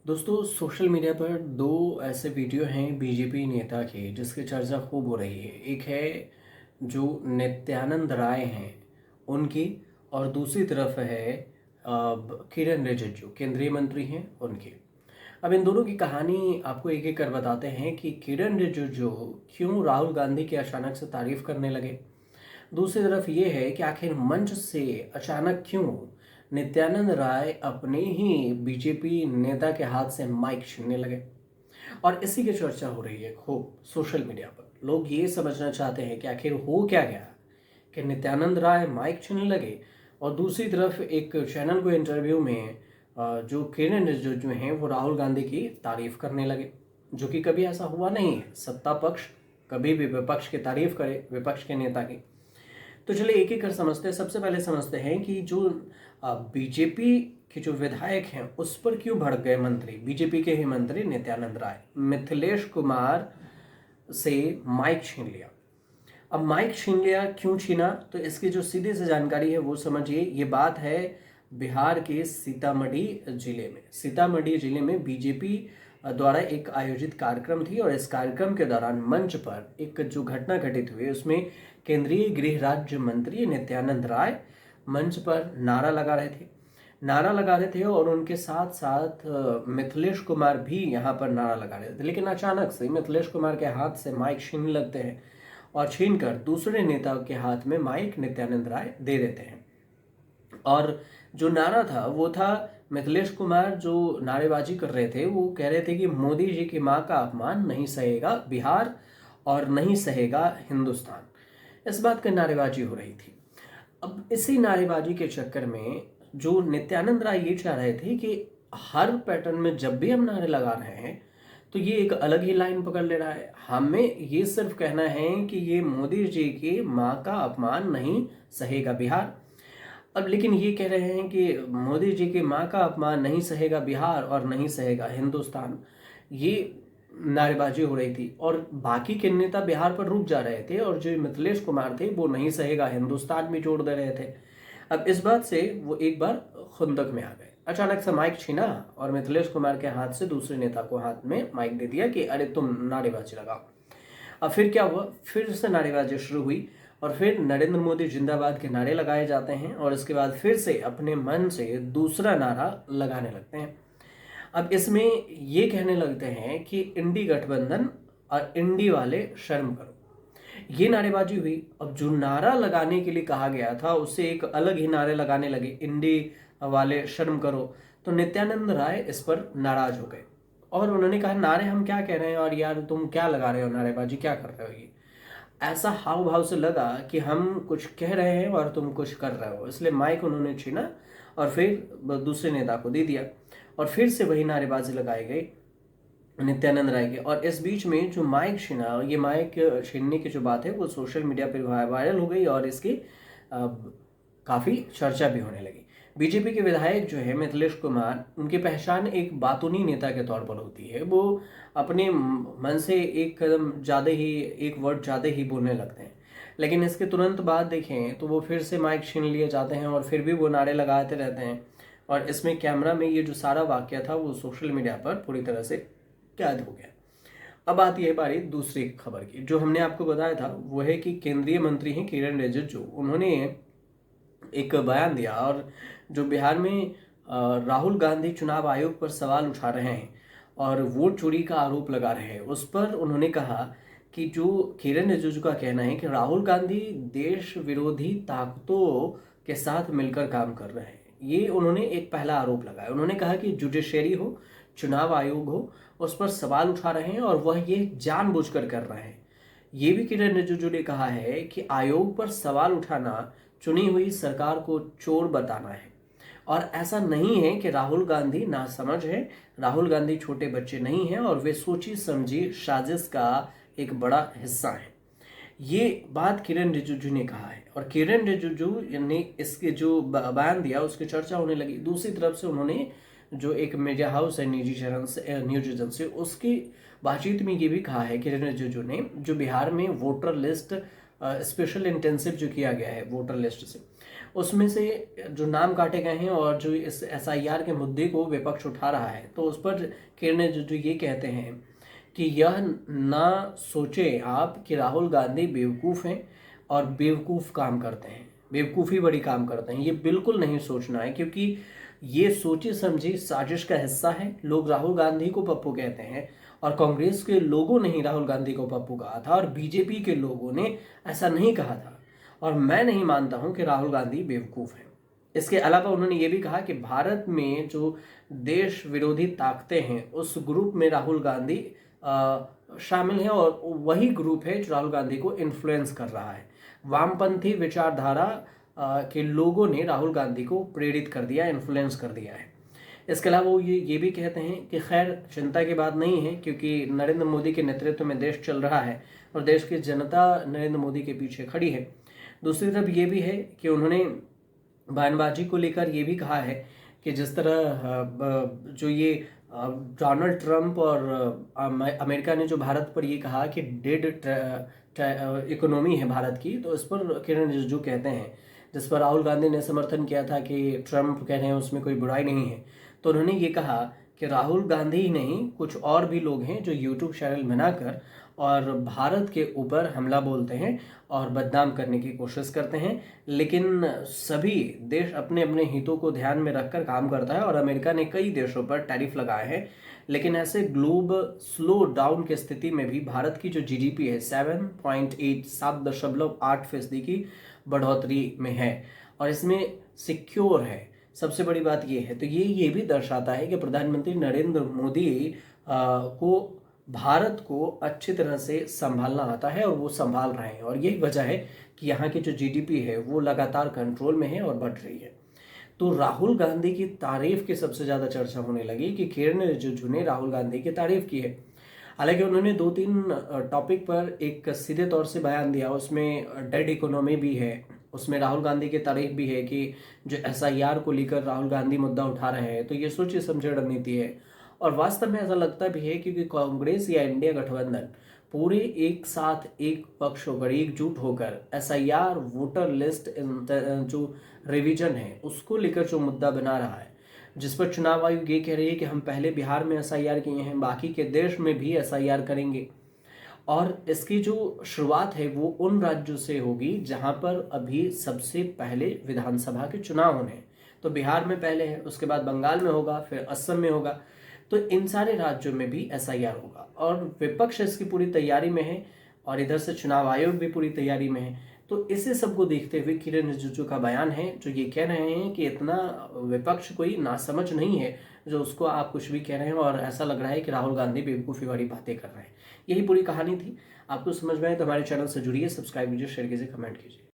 दोस्तों social media पर दो ऐसे वीडियो हैं बीजेपी नेता के जिसकी चर्चा खूब हो रही है। एक है जो नित्यानंद राय हैं उनकी, और दूसरी तरफ है किरण रिजिजू केंद्रीय मंत्री हैं उनकी। अब इन दोनों की कहानी आपको एक एक कर बताते हैं कि किरण रिजिजू क्यों राहुल गांधी की अचानक से तारीफ करने लगे। दूसरी तरफ ये है कि आखिर मंच से अचानक क्यों नित्यानंद राय अपने ही बीजेपी नेता के हाथ से माइक छीनने लगे। और इसी की चर्चा हो रही है खूब सोशल मीडिया पर। लोग ये समझना चाहते हैं कि आखिर हो क्या गया कि नित्यानंद राय माइक छीनने लगे, और दूसरी तरफ एक चैनल को इंटरव्यू में जो किरण रिजिजू हैं वो राहुल गांधी की तारीफ करने लगे, जो कि कभी ऐसा हुआ नहीं है। सत्ता पक्ष कभी भी विपक्ष की तारीफ करे, विपक्ष के नेता की। तो चलिए एक एक कर समझते हैं। सबसे पहले समझते हैं कि जो बीजेपी के जो विधायक हैं उस पर क्यों भड़क गए मंत्री। बीजेपी के ही मंत्री नित्यानंद राय मिथिलेश कुमार से माइक छीन लिया। अब माइक छीन लिया, क्यों छीना, तो इसकी जो सीधी से जानकारी है वो समझिए। ये बात है बिहार के सीतामढ़ी जिले में। सीतामढ़ी जिले में बीजेपी द्वारा एक आयोजित कार्यक्रम थी, और इस कार्यक्रम के दौरान मंच पर एक जो घटना घटित हुई उसमें केंद्रीय गृह राज्य मंत्री नित्यानंद राय मंच पर नारा लगा रहे थे, और उनके साथ साथ मिथिलेश कुमार भी यहाँ पर नारा लगा रहे थे। लेकिन अचानक से मिथिलेश कुमार के हाथ से माइक छीन लगते हैं, और छीनकर दूसरे नेता के हाथ में माइक नित्यानंद राय दे देते हैं। और जो नारा था वो था, मिथिलेश कुमार जो नारेबाजी कर रहे थे वो कह रहे थे कि मोदी जी की मां का अपमान नहीं सहेगा बिहार और नहीं सहेगा हिंदुस्तान। इस बात की नारेबाजी हो रही थी। अब इसी नारेबाजी के चक्कर में जो नित्यानंद राय ये चाह रहे थे कि हर पैटर्न में जब भी हम नारे लगा रहे हैं तो ये एक अलग ही लाइन पकड़ ले रहा है। हमें ये सिर्फ कहना है कि ये मोदी जी की मां का अपमान नहीं सहेगा बिहार। अब लेकिन ये कह रहे हैं कि मोदी जी की मां का अपमान नहीं सहेगा बिहार और नहीं सहेगा हिंदुस्तान। ये नारेबाजी हो रही थी, और बाकी के नेता बिहार पर रुक जा रहे थे, और जो मिथिलेश कुमार थे वो नहीं सहेगा हिंदुस्तान भी जोड़ दे रहे थे। अब इस बात से वो एक बार खुंदक में आ गए। अचानक से माइक छीना और मिथिलेश कुमार के हाथ से दूसरे नेता को हाथ में माइक दे दिया कि अरे तुम नारेबाजी लगाओ। अब फिर क्या हुआ, फिर से नारेबाजी शुरू हुई, और फिर नरेंद्र मोदी जिंदाबाद के नारे लगाए जाते हैं, और इसके बाद फिर से अपने मन से दूसरा नारा लगाने लगते हैं। अब इसमें ये कहने लगते हैं कि इंडी गठबंधन और इंडी वाले शर्म करो। ये नारेबाजी हुई। अब जो नारा लगाने के लिए कहा गया था उससे एक अलग ही नारे लगाने लगे, इंडी वाले शर्म करो। तो नित्यानंद राय इस पर नाराज हो गए, और उन्होंने कहा नारे हम क्या कह रहे हैं, और यार तुम क्या लगा रहे हो, नारेबाजी क्या कर रहे हो। ये ऐसा हाव भाव से लगा कि हम कुछ कह रहे हैं और तुम कुछ कर रहे हो। इसलिए माइक उन्होंने छीना और फिर दूसरे नेता को दे दिया, और फिर से वही नारेबाजी लगाई गई नित्यानंद राय के। और इस बीच में जो माइक छीना, ये माइक छीनने की जो बात है वो सोशल मीडिया पर वायरल हो गई, और इसकी काफ़ी चर्चा भी होने लगी। बीजेपी के विधायक जो है मिथिलेश कुमार, उनकी पहचान एक बातूनी नेता के तौर पर होती है। वो अपने मन से एक कदम ज़्यादा ही, एक वर्ड ज़्यादा ही बोलने लगते हैं। लेकिन इसके तुरंत बाद देखें तो वो फिर से माइक छीन लिए जाते हैं, और फिर भी वो नारे लगाते रहते हैं। और इसमें कैमरा में ये जो सारा वाकया था वो सोशल मीडिया पर पूरी तरह से कैद हो गया। अब आती है बारी दूसरी खबर की। जो हमने आपको बताया था वो है कि केंद्रीय मंत्री हैं किरण रिजिजू, उन्होंने एक बयान दिया, और जो बिहार में राहुल गांधी चुनाव आयोग पर सवाल उठा रहे हैं और वोट चोरी का आरोप लगा रहे हैं, उस पर उन्होंने कहा कि जो किरण रिजिजू का कहना है कि राहुल गांधी देश विरोधी ताकतों के साथ मिलकर काम कर रहे हैं। ये उन्होंने एक पहला आरोप लगाया। उन्होंने कहा कि जुडिशरी हो, चुनाव आयोग हो, उस पर सवाल उठा रहे हैं, और वह ये जानबूझकर कर रहे हैं। ये भी किरण रिजिजू ने कहा है कि आयोग पर सवाल उठाना चुनी हुई सरकार को चोर बताना है, और ऐसा नहीं है कि राहुल गांधी नासमझ है। राहुल गांधी छोटे बच्चे नहीं हैं, और वे सोची समझी साजिश का एक बड़ा हिस्सा है। ये बात किरण रिजिजू ने कहा है, और किरण रिजिजू ने इसके जो बयान दिया उसकी चर्चा होने लगी। दूसरी तरफ से उन्होंने जो एक मीडिया हाउस है निजी चैनल से, न्यूज एजेंसी, उसकी बातचीत में ये भी कहा है किरण रिजिजू ने, जो बिहार में वोटर लिस्ट स्पेशल इंटेंसिव जो किया गया है वोटर लिस्ट से, उसमें से जो नाम काटे गए हैं और जो इस एसआईआर के मुद्दे को विपक्ष उठा रहा है, तो उस पर किरण रिजिजू ये कहते हैं कि यह ना सोचे आप कि राहुल गांधी बेवकूफ़ हैं और बेवकूफ़ काम करते हैं, बेवकूफ़ी बड़ी काम करते हैं। ये बिल्कुल नहीं सोचना है, क्योंकि ये सोची समझी साजिश का हिस्सा है। लोग राहुल गांधी को पप्पू कहते हैं और कांग्रेस के लोगों ने ही राहुल गांधी को पप्पू कहा था और बीजेपी के लोगों ने ऐसा नहीं कहा था। और मैं नहीं मानता हूं कि राहुल गांधी बेवकूफ़ हैं। इसके अलावा उन्होंने ये भी कहा कि भारत में जो देश विरोधी ताकतें हैं उस ग्रुप में राहुल गांधी शामिल हैं और वही ग्रुप है जो राहुल गांधी को इन्फ्लुएंस कर रहा है। वामपंथी विचारधारा के लोगों ने राहुल गांधी को प्रेरित कर दिया, इन्फ्लुएंस कर दिया है। इसके अलावा वो ये भी कहते हैं कि खैर चिंता की बात नहीं है, क्योंकि नरेंद्र मोदी के नेतृत्व में देश चल रहा है और देश की जनता नरेंद्र मोदी के पीछे खड़ी है। दूसरी तरफ ये भी है कि उन्होंने बयानबाजी को लेकर ये भी कहा है कि जिस तरह जो ये डोनाल्ड ट्रंप और अमेरिका ने जो भारत पर ये कहा कि डेड इकोनॉमी है भारत की, तो इस पर किरण रिजिजू कहते हैं, जिस पर राहुल गांधी ने समर्थन किया था कि ट्रंप कह रहे हैं उसमें कोई बुराई नहीं है, तो उन्होंने ये कहा कि राहुल गांधी ही नहीं, कुछ और भी लोग हैं जो यूट्यूब चैनल बनाकर और भारत के ऊपर हमला बोलते हैं और बदनाम करने की कोशिश करते हैं। लेकिन सभी देश अपने अपने हितों को ध्यान में रखकर काम करता है और अमेरिका ने कई देशों पर टैरिफ लगाए हैं। लेकिन ऐसे ग्लोबल स्लो डाउन की स्थिति में भी भारत की जो जीडीपी है 7.8% की बढ़ोतरी में है और इसमें सिक्योर है। सबसे बड़ी बात ये है। तो ये भी दर्शाता है कि प्रधानमंत्री नरेंद्र मोदी को भारत को अच्छी तरह से संभालना आता है और वो संभाल रहे हैं, और यही वजह है कि यहाँ की जो जीडीपी है वो लगातार कंट्रोल में है और बढ़ रही है। तो राहुल गांधी की तारीफ की सबसे ज़्यादा चर्चा होने लगी कि किरण रिजिजू ने राहुल गांधी की तारीफ की है। हालांकि उन्होंने 2-3 टॉपिक पर एक सीधे तौर से बयान दिया, उसमें डेड इकोनॉमी भी है, उसमें राहुल गांधी की तारीफ भी है कि जो एसआईआर को लेकर राहुल गांधी मुद्दा उठा रहे हैं, तो ये सोची समझी रणनीति है। और वास्तव में ऐसा लगता भी है क्योंकि कांग्रेस या इंडिया गठबंधन पूरे एक साथ एक पक्ष होकर एकजुट होकर एसआईआर वोटर लिस्ट जो रिवीजन है उसको लेकर जो मुद्दा बना रहा है, जिस पर चुनाव आयोग ये कह रही है कि हम पहले बिहार में एसआईआर किए हैं, बाकी के देश में भी एसआईआर करेंगे। और इसकी जो शुरुआत है वो उन राज्यों से होगी जहां पर अभी सबसे पहले विधानसभा के चुनाव होने हैं। तो बिहार में पहले है, उसके बाद बंगाल में होगा, फिर असम में होगा, तो इन सारे राज्यों में भी एसआईआर होगा। और विपक्ष इसकी पूरी तैयारी में है और इधर से चुनाव आयोग भी पूरी तैयारी में है। तो इसे सबको देखते हुए किरण रिजिजू का बयान है जो ये कह रहे हैं कि इतना विपक्ष कोई नासमझ नहीं है जो उसको आप कुछ भी कह रहे हैं, और ऐसा लग रहा है कि राहुल गांधी बेवकूफ़ी वाली बातें कर रहे हैं। यही पूरी कहानी थी। आपको समझ में आए तो हमारे चैनल से जुड़िए, सब्सक्राइब कीजिए, शेयर कीजिए, कमेंट कीजिए।